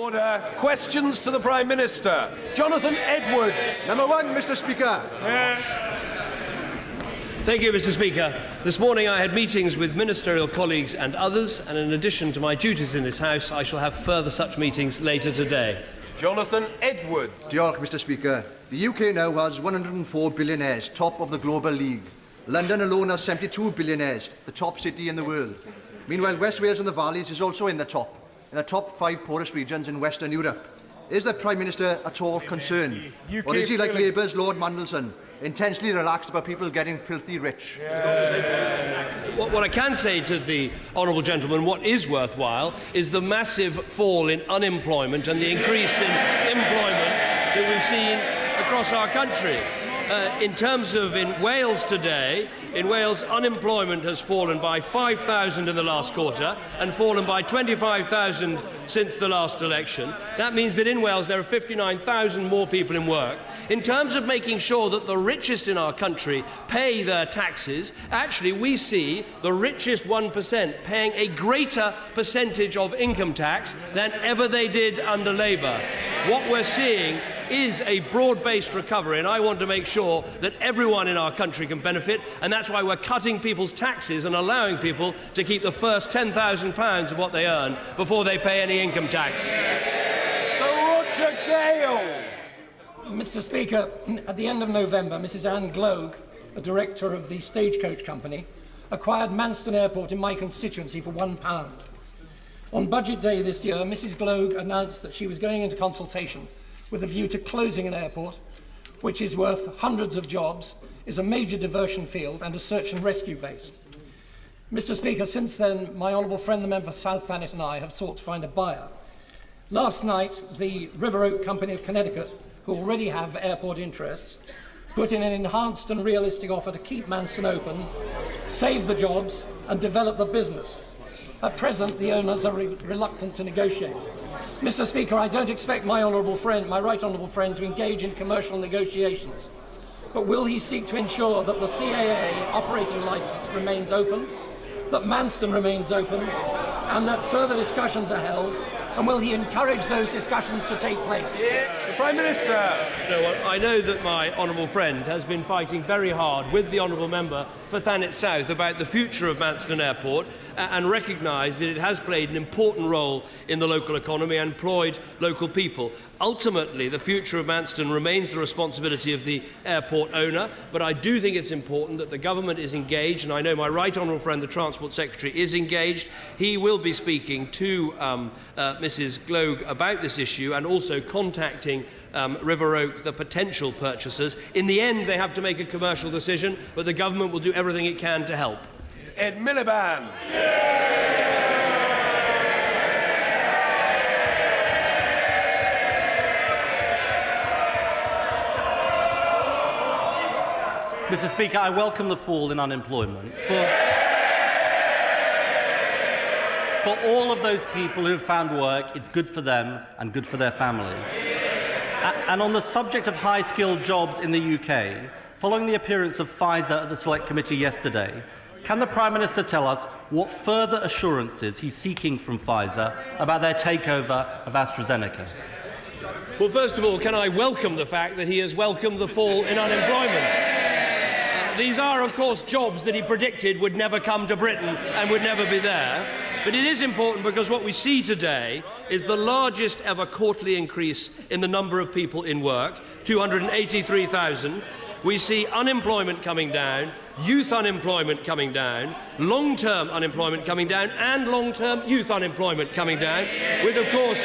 Order. Questions to the Prime Minister. Jonathan Edwards. Number one, Mr. Speaker. Thank you, Mr. Speaker. This morning I had meetings with ministerial colleagues and others, and in addition to my duties in this House, I shall have further such meetings later today. Jonathan Edwards. Diolch, Mr. Speaker. The UK now has 104 billionaires, top of the global league. London alone has 72 billionaires, the top city in the world. Meanwhile, West Wales and the Valleys is also in the top 5 poorest regions in Western Europe. Is the Prime Minister at all concerned? Or is he like Labour's Lord Mandelson, intensely relaxed about people getting filthy rich? What I can say to the honourable gentleman, what is worthwhile, is the massive fall in unemployment and the increase in employment that we've seen across our country. In terms of in Wales today, in Wales unemployment has fallen by 5,000 in the last quarter and fallen by 25,000 since the last election. That means that in Wales there are 59,000 more people in work. In terms of making sure that the richest in our country pay their taxes, actually we see the richest 1% paying a greater percentage of income tax than ever they did under Labour. What we're seeing is a broad-based recovery, and I want to make sure that everyone in our country can benefit, and that's why we're cutting people's taxes and allowing people to keep the first £10,000 of what they earn before they pay any income tax. Sir Roger Gale. Mr. Speaker, at the end of November, Mrs. Anne Gloag, a director of the Stagecoach Company, acquired Manston Airport in my constituency for £1. On Budget Day this year, Mrs. Gloag announced that she was going into consultation with a view to closing an airport, which is worth hundreds of jobs, is a major diversion field and a search and rescue base. Mr. Speaker, since then, my honourable friend, the member for South Thanet, and I have sought to find a buyer. Last night, the River Oak Company of Connecticut, who already have airport interests, put in an enhanced and realistic offer to keep Manston open, save the jobs, and develop the business. At present, the owners are reluctant to negotiate. Mr. Speaker, I don't expect my right honourable friend to engage in commercial negotiations, but will he seek to ensure that the CAA operating licence remains open, that Manston remains open, and that further discussions are held, and will he encourage those discussions to take place? The Prime Minister. I know that my honourable friend has been fighting very hard with the honourable member for Thanet South about the future of Manston Airport and recognise that it has played an important role in the local economy and employed local people. Ultimately, the future of Manston remains the responsibility of the airport owner, but I do think it's important that the government is engaged, and I know my right honourable friend, the Transport Secretary, is engaged. He will be speaking to Mrs. Gloag about this issue and also contacting River Oak, the potential purchasers. In the end, they have to make a commercial decision, but the government will do everything it can to help. Ed Miliband. Mr. Speaker, I welcome the fall in unemployment. For all of those people who have found work, it's good for them and good for their families. And on the subject of high-skilled jobs in the UK, following the appearance of Pfizer at the Select Committee yesterday, can the Prime Minister tell us what further assurances he's seeking from Pfizer about their takeover of AstraZeneca? Well, first of all, can I welcome the fact that he has welcomed the fall in unemployment? These are, of course, jobs that he predicted would never come to Britain and would never be there. But it is important because what we see today is the largest ever quarterly increase in the number of people in work, 283,000. We see unemployment coming down, youth unemployment coming down, long-term unemployment coming down, and long-term youth unemployment coming down, with, of course,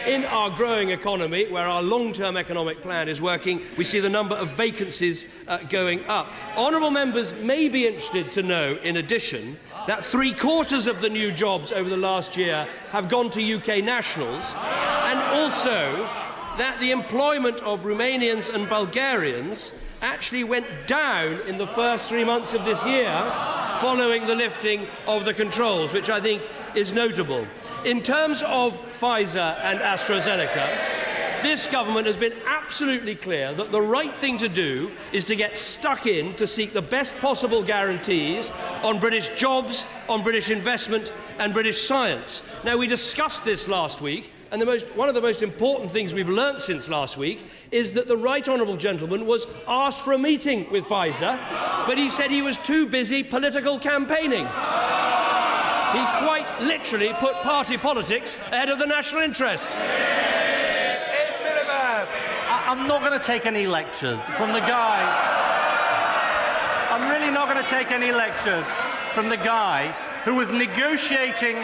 in our growing economy, where our long-term economic plan is working, we see the number of vacancies going up. Honourable members may be interested to know, in addition, that 3/4 of the new jobs over the last year have gone to UK nationals, and also that the employment of Romanians and Bulgarians actually went down in the first 3 months of this year following the lifting of the controls, which I think is notable. In terms of Pfizer and AstraZeneca, this government has been absolutely clear that the right thing to do is to get stuck in to seek the best possible guarantees on British jobs, on British investment and British science. Now, we discussed this last week and one of the most important things we've learnt since last week is that the right honourable gentleman was asked for a meeting with Pfizer, but he said he was too busy political campaigning. He quite literally put party politics ahead of the national interest. I'm not going to take any lectures from the guy. I'm really not going to take any lectures from the guy who was negotiating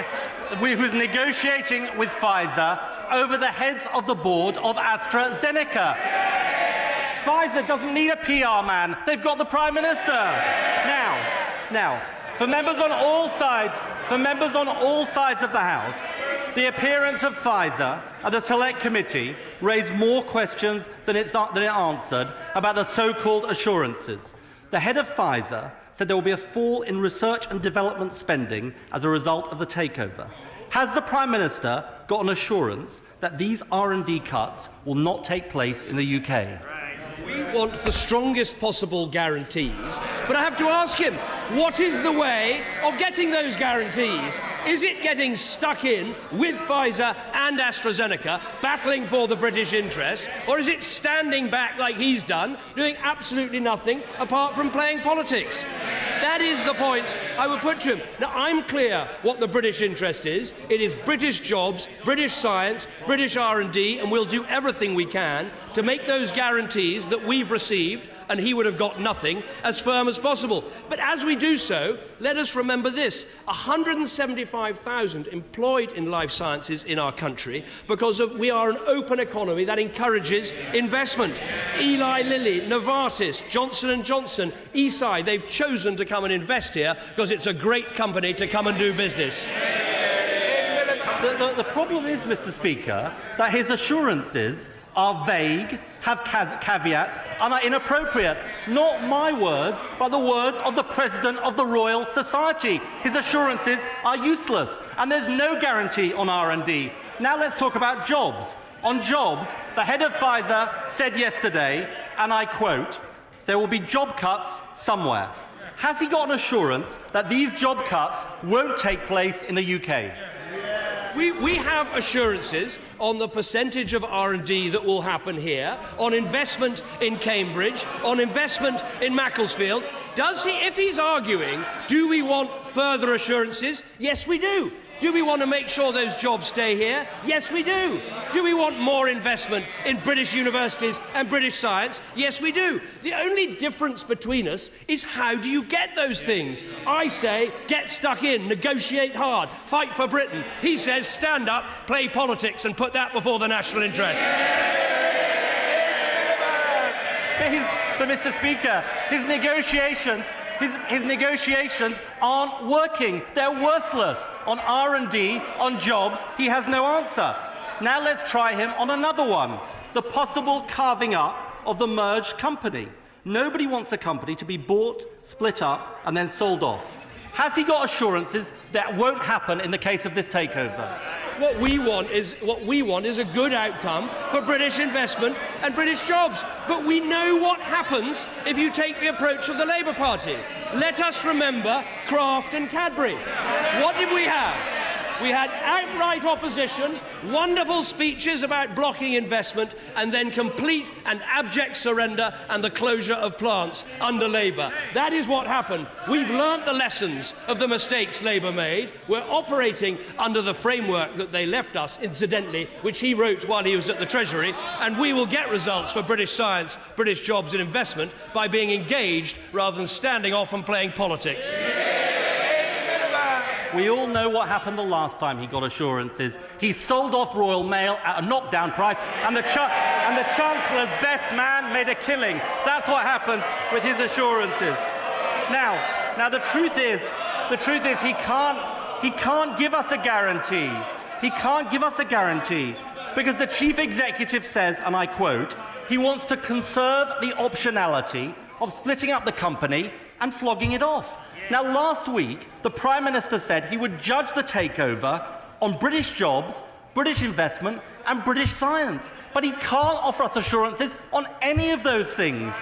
with Pfizer over the heads of the board of AstraZeneca. Pfizer doesn't need a PR man. They've got the Prime Minister. Now, for members on all sides of the House, the appearance of Pfizer at the Select Committee raised more questions than it answered about the so-called assurances. The head of Pfizer said there will be a fall in research and development spending as a result of the takeover. Has the Prime Minister got an assurance that these R&D cuts will not take place in the UK? We want the strongest possible guarantees, but I have to ask him, what is the way of getting those guarantees? Is it getting stuck in with Pfizer and AstraZeneca, battling for the British interest, or is it standing back like he's done, doing absolutely nothing apart from playing politics? That is the point I would put to him. Now, I'm clear what the British interest is. It is British jobs, British science, British R&D, and we'll do everything we can to make those guarantees that we've received, and he would have got nothing, as firm as possible. But as we do so, let us remember this: 175,000 employed in life sciences in our country because we are an open economy that encourages investment. Eli Lilly, Novartis, Johnson & Johnson, Eisai, they've chosen to come and invest here because it's a great company to come and do business. The problem is, Mr. Speaker, that his assurances are vague, have caveats, and are inappropriate. Not my words, but the words of the President of the Royal Society. His assurances are useless, and there's no guarantee on R&D. Now let's talk about jobs. On jobs, the head of Pfizer said yesterday, and I quote, "There will be job cuts somewhere." Has he got an assurance that these job cuts won't take place in the UK? We have assurances on the percentage of R&D that will happen here, on investment in Cambridge, on investment in Macclesfield. If he's arguing, do we want further assurances? Yes, we do. Do we want to make sure those jobs stay here? Yes, we do. Do we want more investment in British universities and British science? Yes, we do. The only difference between us is how do you get those things? I say, get stuck in, negotiate hard, fight for Britain. He says, stand up, play politics, and put that before the national interest. But Mr. Speaker, his negotiations aren't working. They're worthless. On R&D, on jobs, he has no answer. Now let's try him on another one: the possible carving up of the merged company. Nobody wants a company to be bought, split up, and then sold off. Has he got assurances that won't happen in the case of this takeover? What we want is a good outcome for British investment and British jobs. But we know what happens if you take the approach of the Labour Party. Let us remember Kraft and Cadbury. What did we have? We had outright opposition, wonderful speeches about blocking investment, and then complete and abject surrender and the closure of plants under Labour. That is what happened. We've learnt the lessons of the mistakes Labour made. We're operating under the framework that they left us, incidentally, which he wrote while he was at the Treasury, and we will get results for British science, British jobs and investment by being engaged rather than standing off and playing politics. We all know what happened the last time he got assurances. He sold off Royal Mail at a knockdown price, and the Chancellor's best man made a killing. That's what happens with his assurances. Now the truth is he can't give us a guarantee. He can't give us a guarantee because the Chief Executive says, and I quote, he wants to conserve the optionality of splitting up the company and flogging it off. Now, last week, the Prime Minister said he would judge the takeover on British jobs, British investment and British science. But he can't offer us assurances on any of those things.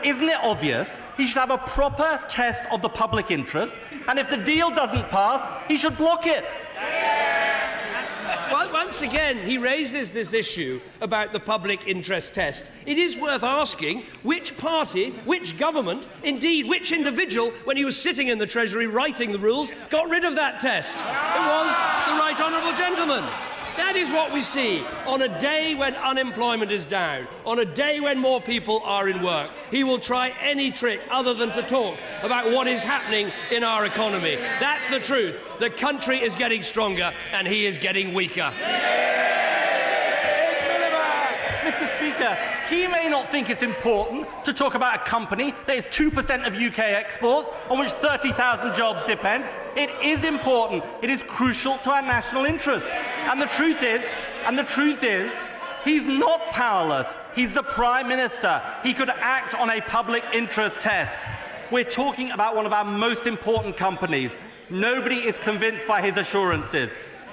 Isn't it obvious he should have a proper test of the public interest, and if the deal doesn't pass, he should block it? Well, once again he raises this issue about the public interest test. It is worth asking which party, which government, indeed which individual, when he was sitting in the Treasury writing the rules, got rid of that test. It was the Right Honourable Gentleman. That is what we see on a day when unemployment is down, on a day when more people are in work. He will try any trick other than to talk about what is happening in our economy. That's the truth. The country is getting stronger and he is getting weaker. Mr. Speaker, he may not think it's important to talk about a company that is 2% of UK exports, on which 30,000 jobs depend. It is important. It is crucial to our national interest. And the truth is, he's not powerless. He's the Prime Minister. He could act on a public interest test. We're talking about one of our most important companies. Nobody is convinced by his assurances.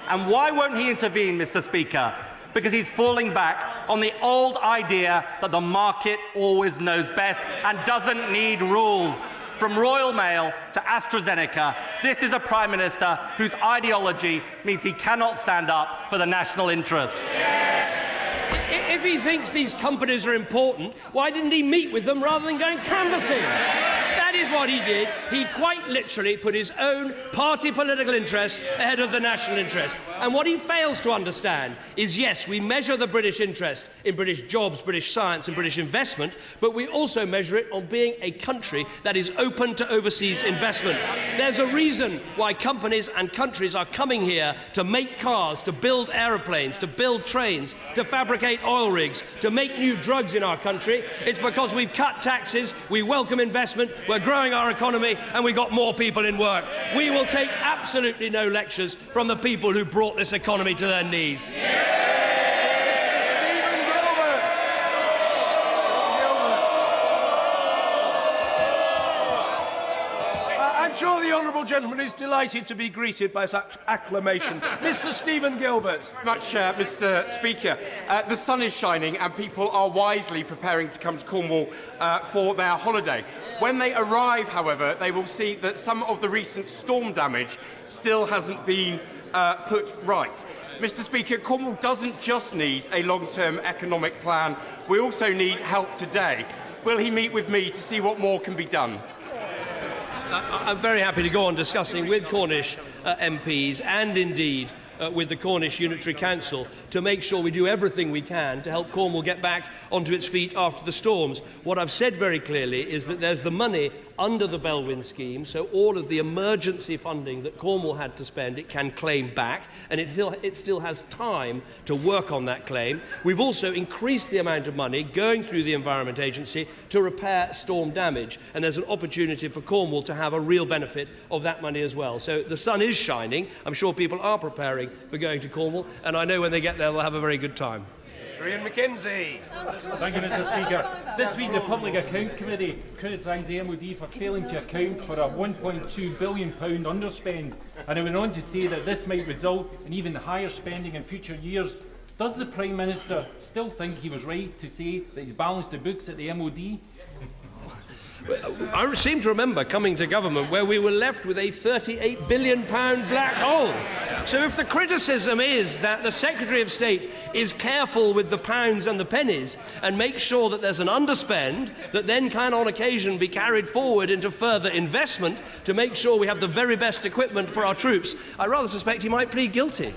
And why won't he intervene, Mr. Speaker? Because he's falling back on the old idea that the market always knows best and doesn't need rules. From Royal Mail to AstraZeneca, this is a Prime Minister whose ideology means he cannot stand up for the national interest. If he thinks these companies are important, why didn't he meet with them rather than going canvassing? That is what he did. He quite literally put his own party political interest ahead of the national interest. And what he fails to understand is, yes, we measure the British interest in British jobs, British science and British investment, but we also measure it on being a country that is open to overseas investment. There's a reason why companies and countries are coming here to make cars, to build aeroplanes, to build trains, to fabricate oil rigs, to make new drugs in our country. It's because we've cut taxes, we welcome investment, we're growing our economy, and we've got more people in work. We will take absolutely no lectures from the people who brought this economy to their knees. Mr. Stephen Gilbert. I'm sure the honourable gentleman is delighted to be greeted by such acclamation. Mr. Stephen Gilbert. Very much, Mr. Speaker. The sun is shining and people are wisely preparing to come to Cornwall for their holiday. When they arrive, however, they will see that some of the recent storm damage still hasn't been put right. Mr. Speaker, Cornwall doesn't just need a long-term economic plan, we also need help today. Will he meet with me to see what more can be done? I'm very happy to go on discussing with Cornish MPs and indeed with the Cornish Unitary Council to make sure we do everything we can to help Cornwall get back onto its feet after the storms. What I've said very clearly is that there's the money under the Bellwyn scheme, so all of the emergency funding that Cornwall had to spend, it can claim back, and it still has time to work on that claim. We've also increased the amount of money going through the Environment Agency to repair storm damage, and there's an opportunity for Cornwall to have a real benefit of that money as well. So the sun is shining. I'm sure people are preparing for going to Cornwall, and I know when they get there they'll have a very good time. Mr. Ian Mackenzie. Thank you, Mr. Speaker. This week, the Public Accounts Committee criticised the MOD for failing to account for a £1.2 billion underspend, and it went on to say that this might result in even higher spending in future years. Does the Prime Minister still think he was right to say that he's balanced the books at the MOD? I seem to remember coming to government where we were left with a £38 billion black hole. So if the criticism is that the Secretary of State is careful with the pounds and the pennies and makes sure that there's an underspend that then can on occasion be carried forward into further investment to make sure we have the very best equipment for our troops, I rather suspect he might plead guilty.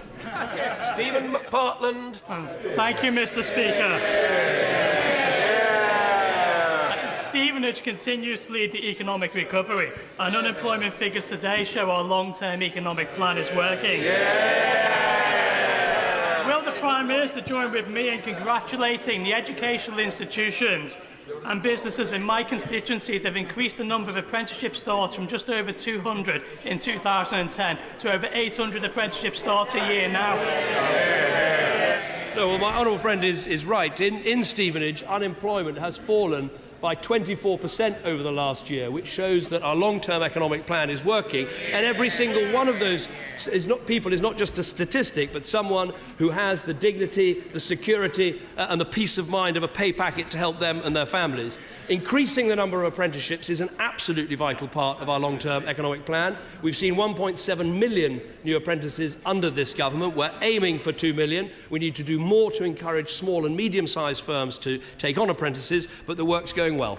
Stephen McPartland. Thank you, Mr. Speaker. Stevenage continues to lead the economic recovery, and unemployment figures today show our long-term economic plan is working. Will the Prime Minister join with me in congratulating the educational institutions and businesses in my constituency that have increased the number of apprenticeship starts from just over 200 in 2010 to over 800 apprenticeship starts a year now? No, well, my honourable friend is right. In Stevenage, unemployment has fallen by 24% over the last year, which shows that our long-term economic plan is working. And every single one of those people is not just a statistic, but someone who has the dignity, the security and the peace of mind of a pay packet to help them and their families. Increasing the number of apprenticeships is an absolutely vital part of our long-term economic plan. We've seen 1.7 million new apprentices under this government. We're aiming for 2 million. We need to do more to encourage small and medium-sized firms to take on apprentices, but the work's going well.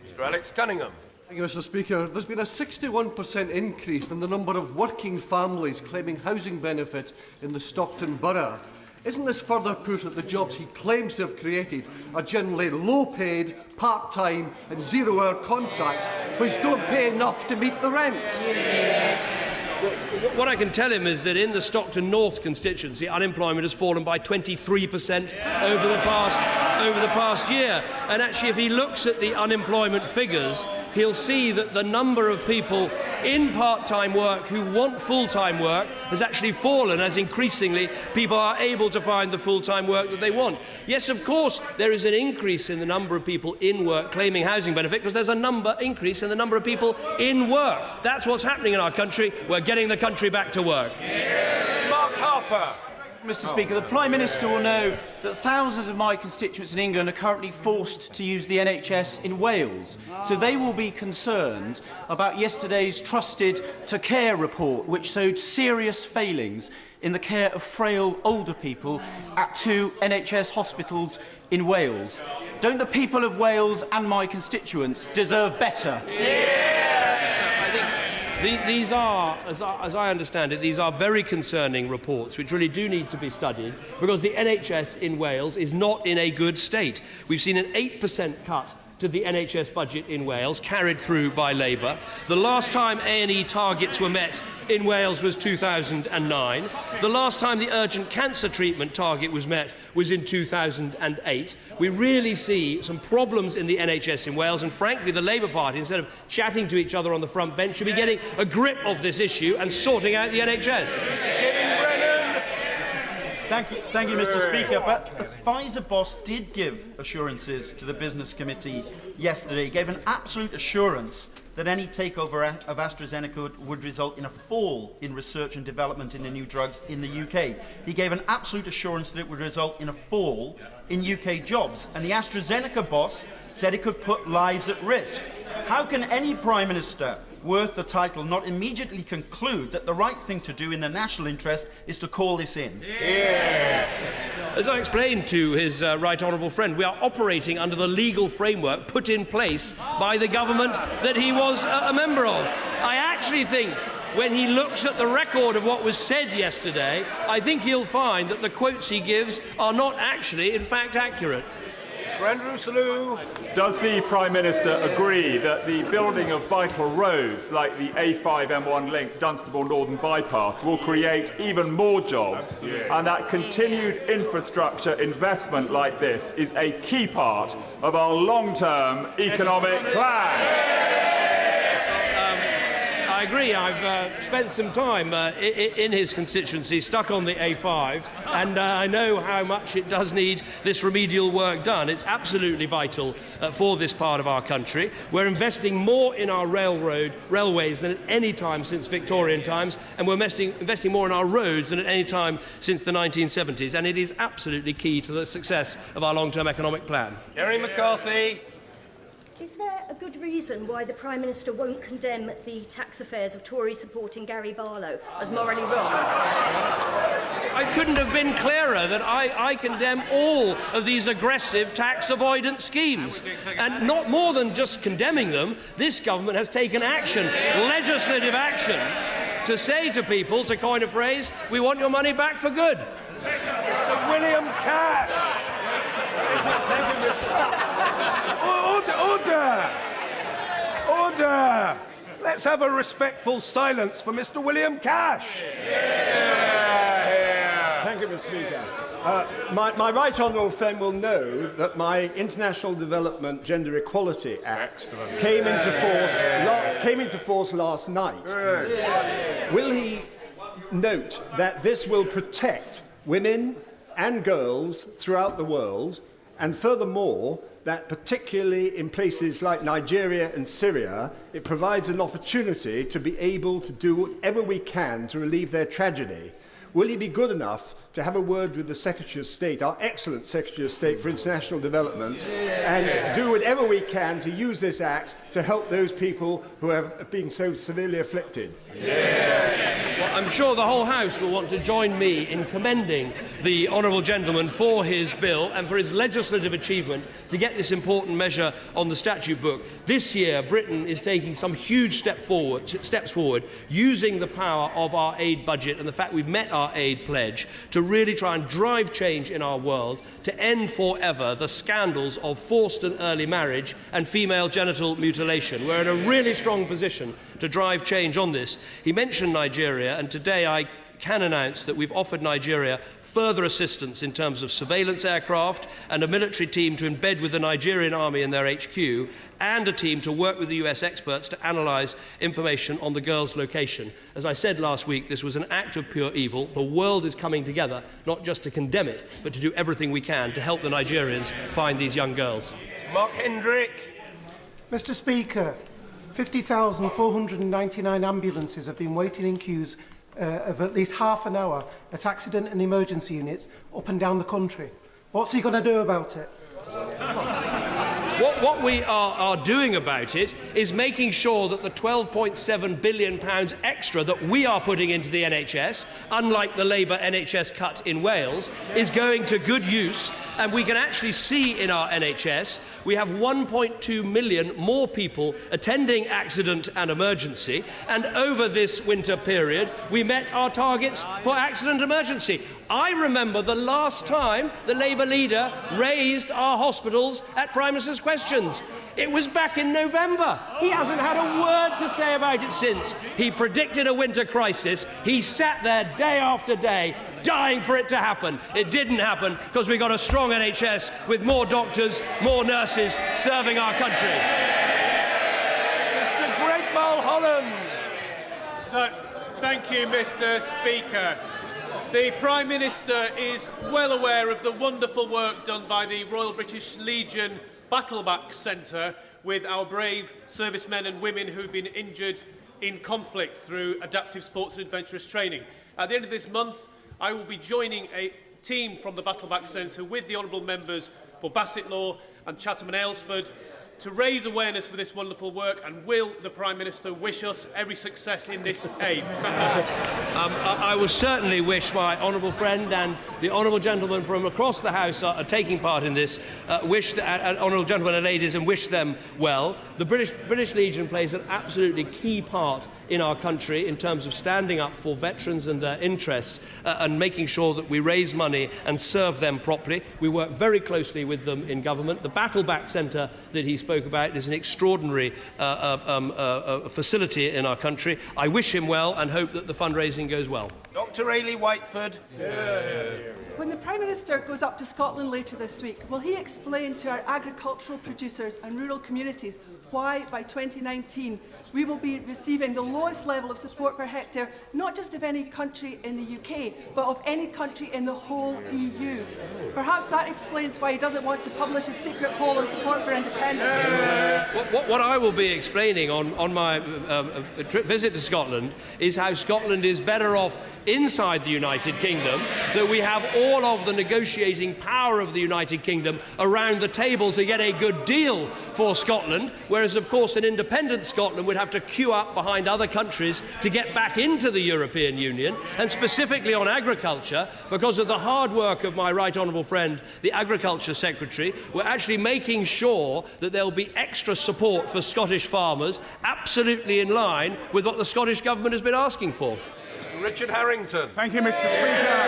Mr. Alex Cunningham. Thank you, Mr. Speaker. There's been a 61% increase in the number of working families claiming housing benefit in the Stockton borough. Isn't this further proof that the jobs he claims to have created are generally low-paid, part-time and zero-hour contracts which don't pay enough to meet the rent? What I can tell him is that in the Stockton North constituency, unemployment has fallen by 23% over the past year. And actually, if he looks at the unemployment figures, he'll see that the number of people in part-time work who want full-time work has actually fallen, as increasingly people are able to find the full-time work that they want. Yes, of course, there is an increase in the number of people in work claiming housing benefit because there's a increase in the number of people in work. That's what's happening in our country. We're getting the country back to work. Mr. Mark Harper. Mr. Speaker, the Prime Minister will know that thousands of my constituents in England are currently forced to use the NHS in Wales. So they will be concerned about yesterday's Trusted to Care report, which showed serious failings in the care of frail older people at 2 NHS hospitals in Wales. Don't the people of Wales and my constituents deserve better? These are, as I understand it, these are very concerning reports which really do need to be studied because the NHS in Wales is not in a good state. We've seen an 8% cut to the NHS budget in Wales, carried through by Labour. The last time A&E targets were met in Wales was 2009. The last time the urgent cancer treatment target was met was in 2008. We really see some problems in the NHS in Wales, and frankly, the Labour Party, instead of chatting to each other on the front bench, should be getting a grip of this issue and sorting out the NHS. Thank you, Mr. Speaker. But the Pfizer boss did give assurances to the Business Committee yesterday. He gave an absolute assurance that any takeover of AstraZeneca would result in a fall in research and development in the new drugs in the UK. He gave an absolute assurance that it would result in a fall in UK jobs. And the AstraZeneca boss said it could put lives at risk. How can any Prime Minister worth the title not immediately conclude that the right thing to do in the national interest is to call this in? As I explained to his right honourable friend, we are operating under the legal framework put in place by the government that he was a member of. I actually think when he looks at the record of what was said yesterday, I think he'll find that the quotes he gives are not actually, in fact, accurate. Mr. Andrew Salu. Does the Prime Minister agree that the building of vital roads like the A5 M1 link Dunstable Northern Bypass will create even more jobs, and that continued infrastructure investment like this is a key part of our long-term economic plan? I agree. I've spent some time in his constituency, stuck on the A5, and I know how much it does need this remedial work done. It's absolutely vital for this part of our country. We're investing more in our railways than at any time since Victorian times, and we're investing more in our roads than at any time since the 1970s, and it is absolutely key to the success of our long-term economic plan. Gary McCarthy. Is there a good reason why the Prime Minister won't condemn the tax affairs of Tories supporting Gary Barlow as morally wrong? I couldn't have been clearer that I condemn all of these aggressive tax avoidance schemes. And not more than just condemning them, this government has taken action, legislative action, to say to people, to coin a phrase, we want your money back for good. Mr. William Cash. Thank you, Mr. Order! Let's have a respectful silence for Mr. William Cash. Thank you, Mr. Speaker. My right honourable friend will know that my International Development Gender Equality Act came into force last night. Will he note that this will protect women and girls throughout the world And furthermore, that particularly in places like Nigeria and Syria, it provides an opportunity to be able to do whatever we can to relieve their tragedy. Will he be good enough to have a word with the Secretary of State, our excellent Secretary of State for International Development, and do whatever we can to use this Act to help those people who have been so severely afflicted? Well, I'm sure the whole House will want to join me in commending the honourable gentleman for his bill and for his legislative achievement to get this important measure on the statute book. This year, Britain is taking some huge steps forward, using the power of our aid budget and the fact we've met our aid pledge to really try and drive change in our world to end forever the scandals of forced and early marriage and female genital mutilation. We're in a really strong position to drive change on this. He mentioned Nigeria, and today I can announce that we've offered Nigeria further assistance in terms of surveillance aircraft and a military team to embed with the Nigerian army in their HQ, and a team to work with the US experts to analyse information on the girl's location. As I said last week, this was an act of pure evil. The world is coming together, not just to condemn it, but to do everything we can to help the Nigerians find these young girls. Mark Hendrick. Mr. Speaker, 50,499 ambulances have been waiting in queues of at least half an hour at accident and emergency units up and down the country. What's he going to do about it? What we are doing about it is making sure that the £12.7 billion extra that we are putting into the NHS, unlike the Labour NHS cut in Wales, is going to good use. And we can actually see in our NHS we have 1.2 million more people attending accident and emergency, and over this winter period we met our targets for accident and emergency. I remember the last time the Labour leader raised our hospitals at Prime Minister's questions. It was back in November. He hasn't had a word to say about it since. He predicted a winter crisis. He sat there day after day, dying for it to happen. It didn't happen because we got a strong NHS with more doctors, more nurses serving our country. Mr. Greg Mulholland. Thank you, Mr. Speaker. The Prime Minister is well aware of the wonderful work done by the Royal British Legion Battleback Centre with our brave servicemen and women who've been injured in conflict through adaptive sports and adventurous training. At the end of this month, I will be joining a team from the Battleback Centre with the honourable members for Bassetlaw and Chatham and Aylesford to raise awareness for this wonderful work, and will the Prime Minister wish us every success in this aim? I will certainly wish my honourable friend and the honourable gentlemen from across the House are taking part in this, wish the honourable gentlemen and ladies and wish them well. The British Legion plays an absolutely key part in our country in terms of standing up for veterans and their interests and making sure that we raise money and serve them properly. We work very closely with them in government. The Battleback Centre that he spoke about is an extraordinary facility in our country. I wish him well and hope that the fundraising goes well. Dr. Ailey Whiteford. When the Prime Minister goes up to Scotland later this week, will he explain to our agricultural producers and rural communities why by 2019 we will be receiving the lowest level of support per hectare, not just of any country in the UK, but of any country in the whole EU? Perhaps that explains why he doesn't want to publish his secret poll on support for independence. What I will be explaining on my visit to Scotland is how Scotland is better off inside the United Kingdom, that we have all of the negotiating power of the United Kingdom around the table to get a good deal for Scotland, whereas of course an independent Scotland would have to queue up behind other countries to get back into the European Union. And specifically on agriculture, because of the hard work of my right honourable friend, the Agriculture Secretary, we're actually making sure that there will be extra support for Scottish farmers, absolutely in line with what the Scottish Government has been asking for. Richard Harrington. Thank you, Mr. Speaker.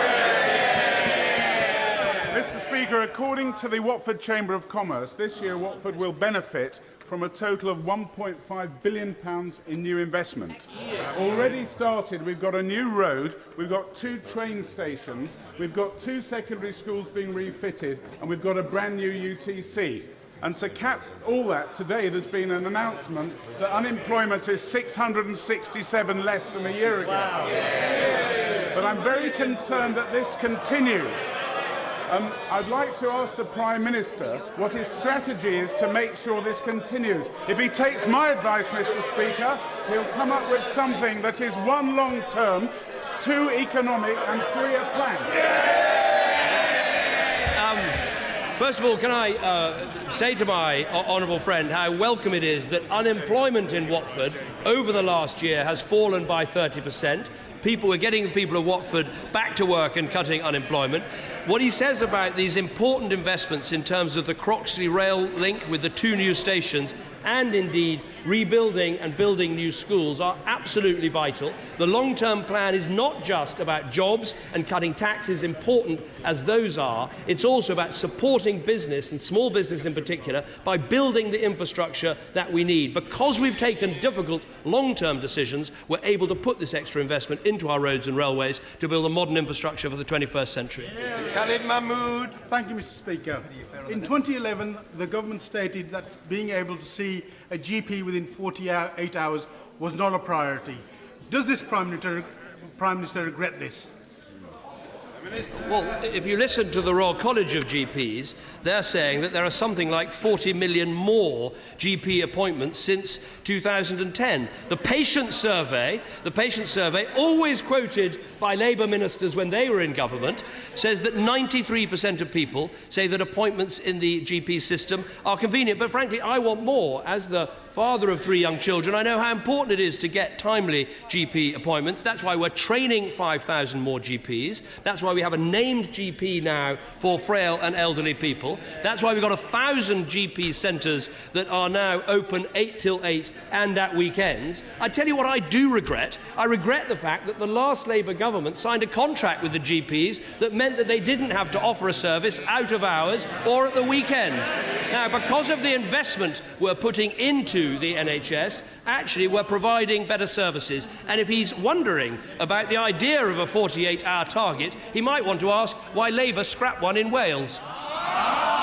Mr. Speaker, according to the Watford Chamber of Commerce, this year Watford will benefit from a total of £1.5 billion in new investment. Already started, we've got a new road, we've got 2 train stations, we've got 2 secondary schools being refitted, and we've got a brand new UTC. And to cap all that, today there's been an announcement that unemployment is 667 less than a year ago. Wow. But I'm very concerned that this continues. I'd like to ask the Prime Minister what his strategy is to make sure this continues. If he takes my advice, Mr. Speaker, he'll come up with something that is 1, long-term, 2, economic and 3, a plan. First of all, can I say to my honourable friend how welcome it is that unemployment in Watford over the last year has fallen by 30%. We're getting the people of Watford back to work and cutting unemployment. What he says about these important investments in terms of the Croxley rail link with the 2 new stations and indeed rebuilding and building new schools are absolutely vital. The long-term plan is not just about jobs and cutting taxes, important as those are. It's also about supporting business, and small business in particular, by building the infrastructure that we need. Because we've taken difficult long-term decisions, we're able to put this extra investment into our roads and railways to build a modern infrastructure for the 21st century. Mr. Khalid Mahmood. Thank you, Mr. Speaker. In 2011, the government stated that being able to see a GP within 48 hours was not a priority. Does this Prime Minister regret this? Well, if you listen to the Royal College of GPs, they're saying that there are something like 40 million more GP appointments since 2010. The patient survey, always quoted by Labour ministers when they were in government, says that 93% of people say that appointments in the GP system are convenient. But frankly, I want more. As the father of 3 young children, I know how important it is to get timely GP appointments. That's why we're training 5,000 more GPs. That's why we have a named GP now for frail and elderly people. That's why we've got 1,000 GP centres that are now open 8 till 8 and at weekends. I tell you what I do regret. I regret the fact that the last Labour government signed a contract with the GPs that meant that they didn't have to offer a service out of hours or at the weekend. Now, because of the investment we're putting into the NHS, actually we're providing better services. And if he's wondering about the idea of a 48-hour target, he might want to ask why Labour scrapped one in Wales.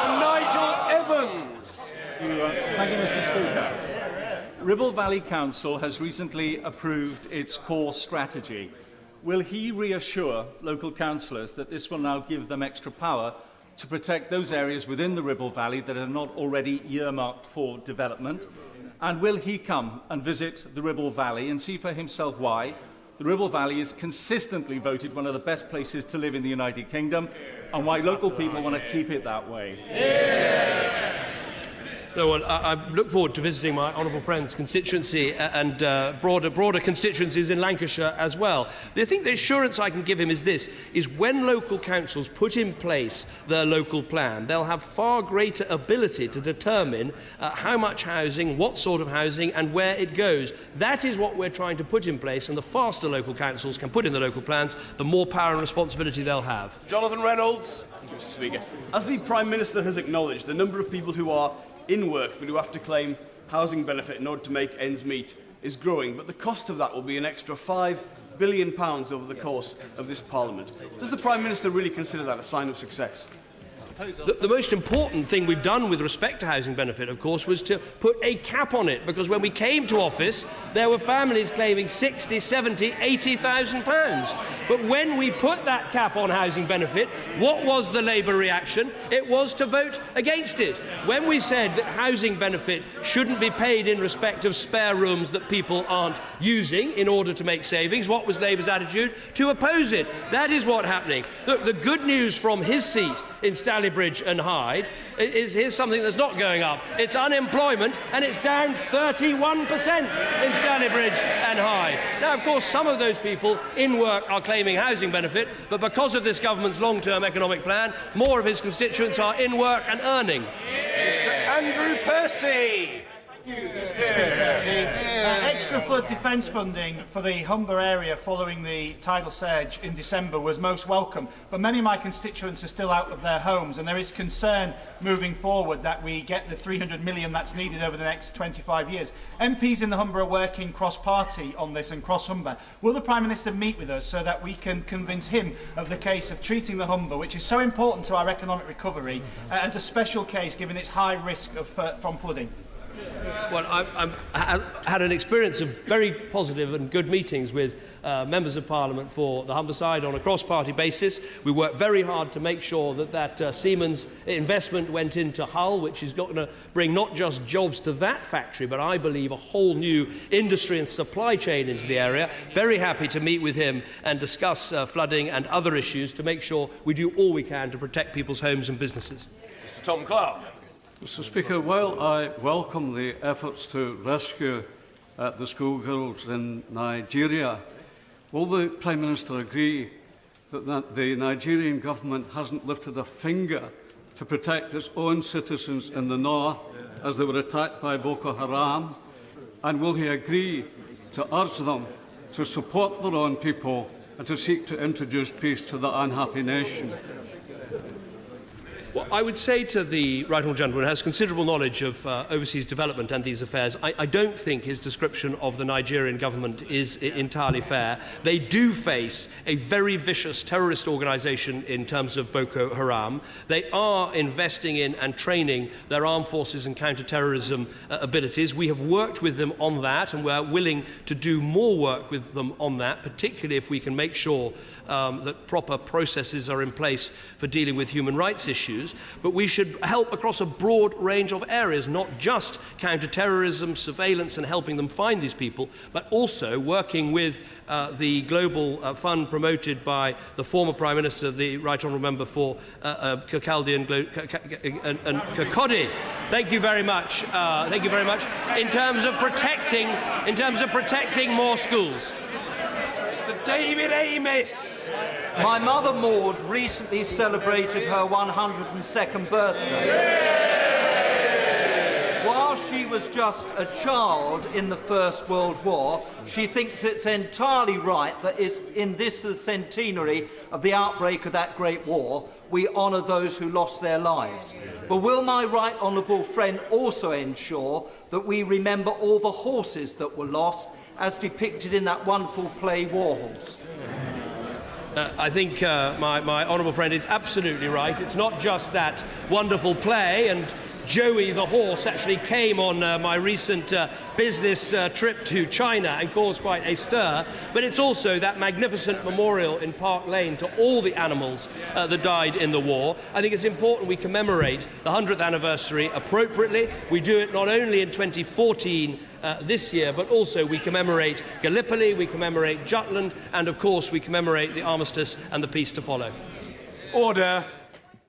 Nigel Evans. Thank you, Mr. Speaker. Ribble Valley Council has recently approved its core strategy. Will he reassure local councillors that this will now give them extra power to protect those areas within the Ribble Valley that are not already earmarked for development? And will he come and visit the Ribble Valley and see for himself why the Ribble Valley is consistently voted one of the best places to live in the United Kingdom, and why local people want to keep it that way? No, well, I look forward to visiting my honourable friend's constituency and broader constituencies in Lancashire as well. I think the assurance I can give him is this, is when local councils put in place their local plan, they'll have far greater ability to determine how much housing, what sort of housing and where it goes. That is what we're trying to put in place, and the faster local councils can put in the local plans, the more power and responsibility they'll have. Jonathan Reynolds. Thank you, Mr. Speaker. As the Prime Minister has acknowledged, the number of people who are in work but who have to claim housing benefit in order to make ends meet is growing, but the cost of that will be an extra £5 billion over the course of this Parliament. Does the Prime Minister really consider that a sign of success? The most important thing we've done with respect to housing benefit, of course, was to put a cap on it, because when we came to office, there were families claiming £60,000, £70,000, £80,000. But when we put that cap on housing benefit, what was the Labour reaction? It was to vote against it. When we said that housing benefit shouldn't be paid in respect of spare rooms that people aren't using in order to make savings, what was Labour's attitude? To oppose it. That is what's happening. Look, the good news from his seat in Stalybridge and Hyde is here's something that's not going up. It's unemployment, and it's down 31% in Stalybridge and Hyde. Now, of course, some of those people in work are claiming housing benefit, but because of this government's long-term economic plan, more of his constituents are in work and earning. Mr. Andrew Percy. Mr. Speaker, the extra flood defence funding for the Humber area following the tidal surge in December was most welcome, but many of my constituents are still out of their homes, and there is concern moving forward that we get the 300 million that's needed over the next 25 years. MPs in the Humber are working cross-party on this and cross-Humber. Will the Prime Minister meet with us so that we can convince him of the case of treating the Humber, which is so important to our economic recovery, as a special case given its high risk of, from flooding? Well, I had an experience of very positive and good meetings with members of Parliament for the Humberside on a cross-party basis. We worked very hard to make sure that Siemens investment went into Hull, which is going to bring not just jobs to that factory, but I believe a whole new industry and supply chain into the area. Very happy to meet with him and discuss flooding and other issues to make sure we do all we can to protect people's homes and businesses. Mr. Tom Clark. Mr. Speaker, while I welcome the efforts to rescue the schoolgirls in Nigeria, will the Prime Minister agree that the Nigerian government hasn't lifted a finger to protect its own citizens in the north as they were attacked by Boko Haram? And will he agree to urge them to support their own people and to seek to introduce peace to the unhappy nation? Well, I would say to the right honourable gentleman who has considerable knowledge of overseas development and these affairs, I don't think his description of the Nigerian government is entirely fair. They do face a very vicious terrorist organisation in terms of Boko Haram. They are investing in and training their armed forces and counter-terrorism abilities. We have worked with them on that, and we're willing to do more work with them on that, particularly if we can make sure that proper processes are in place for dealing with human rights issues. But we should help across a broad range of areas, not just counter-terrorism, surveillance and helping them find these people, but also working with the global fund promoted by the former Prime Minister, the Right Honourable Member for Kirkcaldy and Kirkcaldy. Thank you very much. Thank you very much. In terms of protecting more schools. Mr. David Amis. My mother Maud recently celebrated her 102nd birthday. While she was just a child in the First World War, she thinks it's entirely right that in this the centenary of the outbreak of that great war, we honour those who lost their lives. But will my right honourable friend also ensure that we remember all the horses that were lost, as depicted in that wonderful play War Horse? I think my honourable friend is absolutely right. It's not just that wonderful play, and Joey the horse actually came on my recent business trip to China and caused quite a stir, but it's also that magnificent memorial in Park Lane to all the animals that died in the war. I think it's important we commemorate the 100th anniversary appropriately. We do it not only in 2014 this year, but also we commemorate Gallipoli, we commemorate Jutland, and of course we commemorate the armistice and the peace to follow. Order.